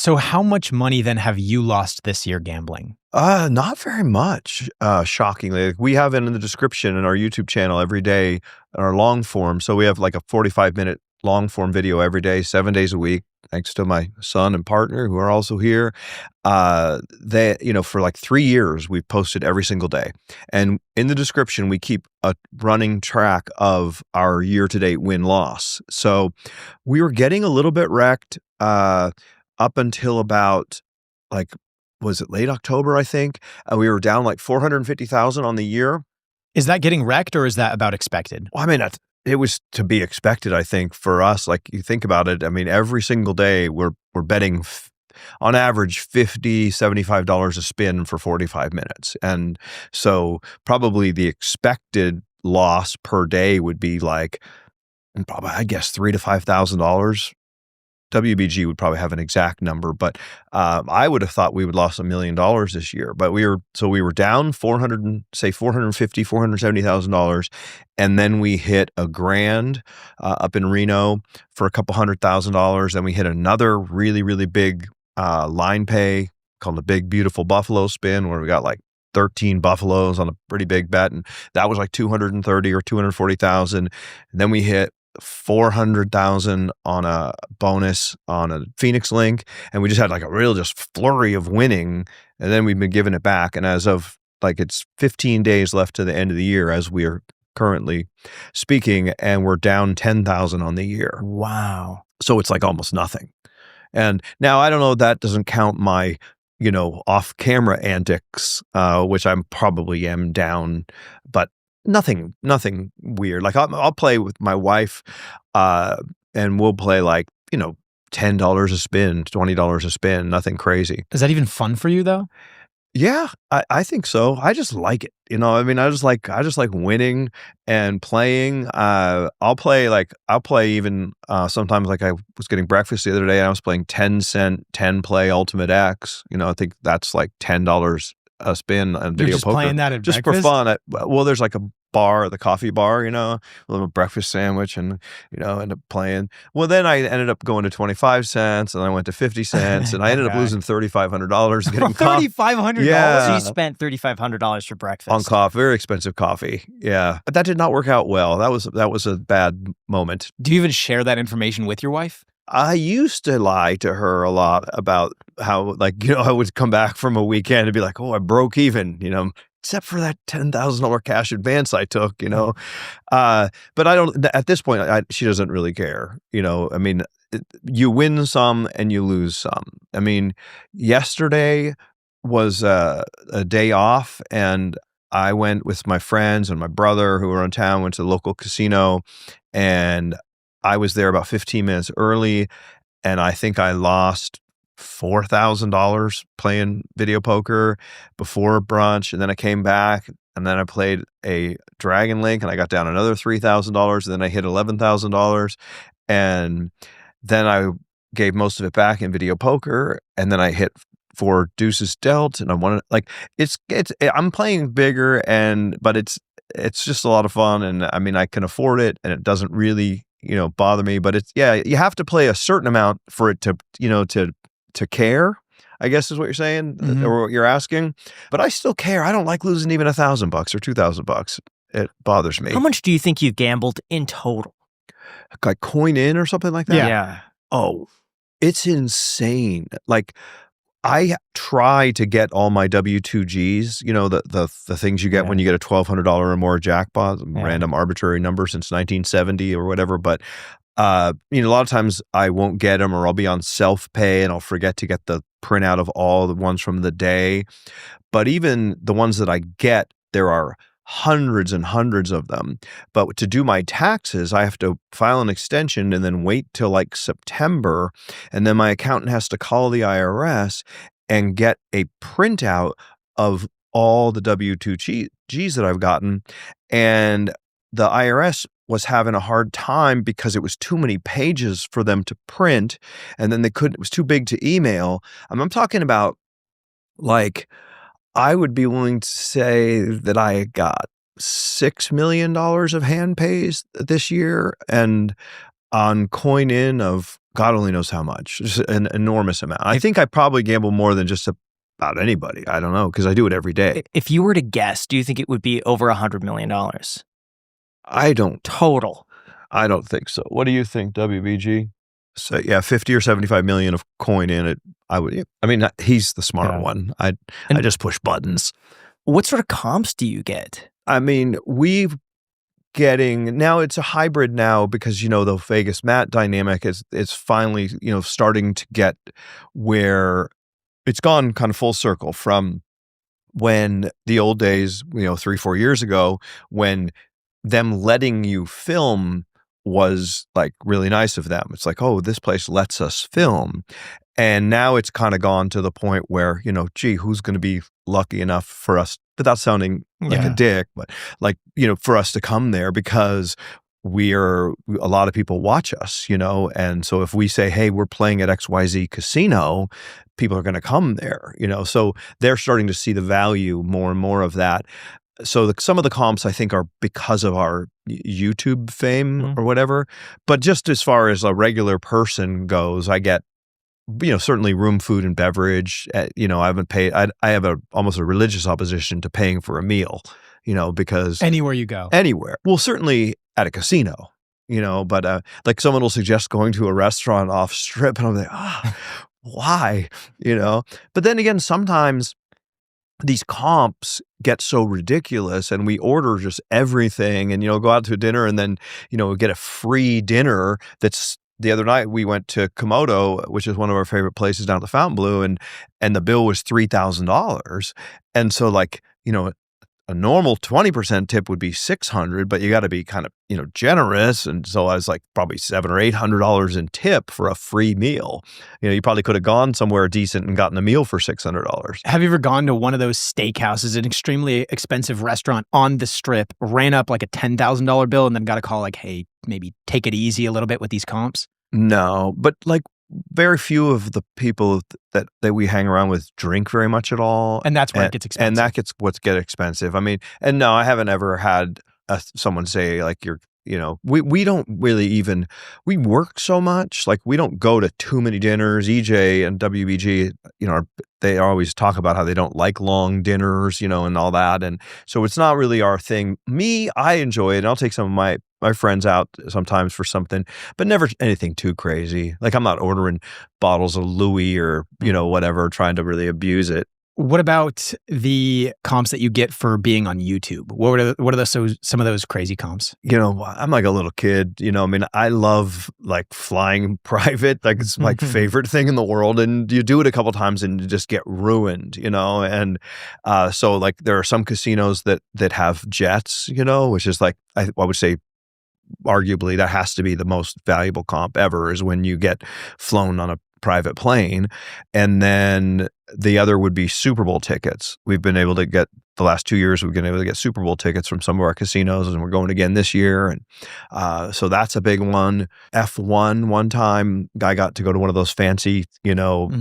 So how much money then have you lost this year gambling? Not very much, shockingly. We have it in the description in our YouTube channel every day in our long form. So we have like a 45-minute long form video every day, 7 days a week, thanks to my son and partner who are also here. For like 3 years, we've posted every single day. And in the description, we keep a running track of our year-to-date win-loss. So we were getting a little bit wrecked up until about was it late October, I think? We were down like 450,000 on the year. Is that getting wrecked or is that about expected? Well, I mean, it was to be expected, I think, for us. Like, you think about it, I mean, every single day we're betting on average $50, $75 a spin for 45 minutes. And so probably the expected loss per day would be like, probably, I guess, $3,000 to $5,000. WBG would probably have an exact number, but I would have thought we would lost $1 million this year. But we were down $470,000, and then we hit $1,000 up in Reno for a couple $100,000. Then we hit another really, really big line pay called the Big Beautiful Buffalo Spin, where we got like 13 buffaloes on a pretty big bet, and that was like 230 or 240,000. And then we hit 400,000 on a bonus on a Phoenix Link, and we just had like a real just flurry of winning, and then we've been giving it back. And as of like, it's 15 days left to the end of the year as we are currently speaking, and we're down 10,000 on the year. Wow. So it's like almost nothing. And now I don't know, that doesn't count my off-camera antics, which I'm probably am down, but nothing weird. Like I'll play with my wife, and we'll play like, $10 a spin, $20 a spin, nothing crazy. Is that even fun for you though? Yeah, I think so. I just like it. I mean, I just like winning and playing. I'll play even sometimes, like I was getting breakfast the other day and I was playing 10-cent 10 play Ultimate X. I think that's like $10 a spin on video poker. You're just playing that at just breakfast? for fun. Well, there's like a bar, the coffee bar, a little breakfast sandwich, and end up playing. Well, then I ended up going to 25 cents, and I went to 50 cents, and I ended up losing $3,500 getting coffee. $3,500? Yeah. So you spent $3,500 for breakfast on coffee, very expensive coffee. Yeah, but that did not work out well. That was a bad moment. Do you even share that information with your wife? I used to lie to her a lot about how, I would come back from a weekend and be like, oh, I broke even, except for that $10,000 cash advance I took, but I don't, at this point, she doesn't really care. I mean, you win some and you lose some. I mean, yesterday was a day off, and I went with my friends and my brother who were in town, went to the local casino, and I was there about 15 minutes early, and I think I lost $4,000 playing video poker before brunch. And then I came back, and then I played a Dragon Link, and I got down another $3,000. And then I hit $11,000, and then I gave most of it back in video poker. And then I hit 4 deuces dealt, and I wanted, I'm playing bigger, but it's just a lot of fun. And I mean, I can afford it, and it doesn't really bother me, but you have to play a certain amount for it to care, I guess is what you're saying, or what you're asking. But I still care. I don't like losing even $1,000 or $2,000. It bothers me. How much do you think you've gambled in total? Like coin in or something like that? Yeah. Oh, it's insane. Like, I try to get all my W2Gs, the things you get when you get a $1,200 or more jackpot, random arbitrary number since 1970 or whatever. But, a lot of times I won't get them, or I'll be on self-pay and I'll forget to get the printout of all the ones from the day. But even the ones that I get, there are hundreds and hundreds of them. But to do my taxes, I have to file an extension and then wait till like September. And then my accountant has to call the IRS and get a printout of all the W2Gs that I've gotten. And the IRS was having a hard time because it was too many pages for them to print. And then it was too big to email. I'm talking about, like, I would be willing to say that I got $6 million of hand pays this year, and on coin in of God only knows how much, just an enormous amount. I think I probably gamble more than just about anybody. I don't know, because I do it every day. If you were to guess, do you think it would be over $100 million I don't total? I don't think so. What do you think, WBG? So yeah, 50 or 75 million of coin in it. I would. I mean, he's the smart one. I just push buttons. What sort of comps do you get? I mean, now it's a hybrid now because, the VegasMatt dynamic is finally, starting to get where it's gone kind of full circle from when the old days, 3-4 years ago, when them letting you film was like really nice of them. It's like, oh, this place lets us film. And now it's kind of gone to the point where, gee, who's going to be lucky enough for us, without sounding like a dick, but like, for us to come there, because a lot of people watch us, and so if we say, hey, we're playing at XYZ casino, people are going to come there, so they're starting to see the value more and more of that. So some of the comps I think are because of our YouTube fame or whatever, but just as far as a regular person goes, I get, certainly room, food, and beverage. I haven't paid. I have almost a religious opposition to paying for a meal, because Anywhere you go. anywhere. Well, certainly at a casino, but like someone will suggest going to a restaurant off strip, and I'm like, why? But then again, sometimes these comps get so ridiculous and we order just everything and, go out to dinner and then, get a free dinner. The other night we went to Komodo, which is one of our favorite places down at the Fontainebleau, and the bill was $3,000. And so like, a normal 20% tip would be $600, but you got to be kind of, generous. And so I was like probably $700 or $800 in tip for a free meal. You probably could have gone somewhere decent and gotten a meal for $600. Have you ever gone to one of those steakhouses, an extremely expensive restaurant on the strip, ran up like a $10,000 bill and then got a call like, hey, maybe take it easy a little bit with these comps? No, but like very few of the people that we hang around with drink very much at all. And that's where it gets expensive. And that gets expensive. I mean, and no, I haven't ever had someone say like we don't really we work so much. Like we don't go to too many dinners. EJ and WBG, they always talk about how they don't like long dinners, and all that. And so it's not really our thing. Me, I enjoy it. And I'll take some of my friends out sometimes for something, but never anything too crazy. Like I'm not ordering bottles of Louis or, whatever, trying to really abuse it. What about the comps that you get for being on YouTube? What are some of those crazy comps? I'm like a little kid, I mean, I love like flying private. Like it's my favorite thing in the world. And you do it a couple times and you just get ruined, and so like there are some casinos that have jets, which is like, I would say, arguably that has to be the most valuable comp ever, is when you get flown on a private plane. And then the other would be Super Bowl tickets. We've been able to get, the last 2 years, we've been able to get Super Bowl tickets from some of our casinos, and we're going again this year. And so that's a big one. F1, one time, guy got to go to one of those fancy,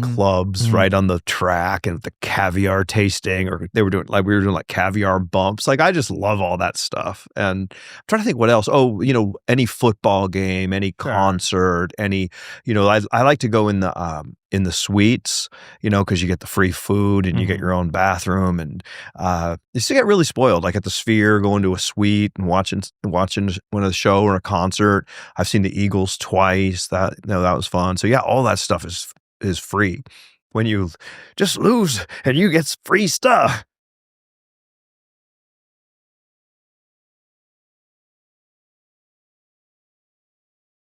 clubs right on the track, and the caviar tasting, or we were doing like caviar bumps. Like I just love all that stuff. And I'm trying to think what else. Oh, any football game, any concert, any, I like to go in the suites, because you get the free food and you get your own bathroom, and you still get really spoiled. Like at the Sphere, going to a suite and watching one of the show or a concert. I've seen the Eagles twice. That was fun. So yeah, all that stuff is free. When you just lose and you get free stuff.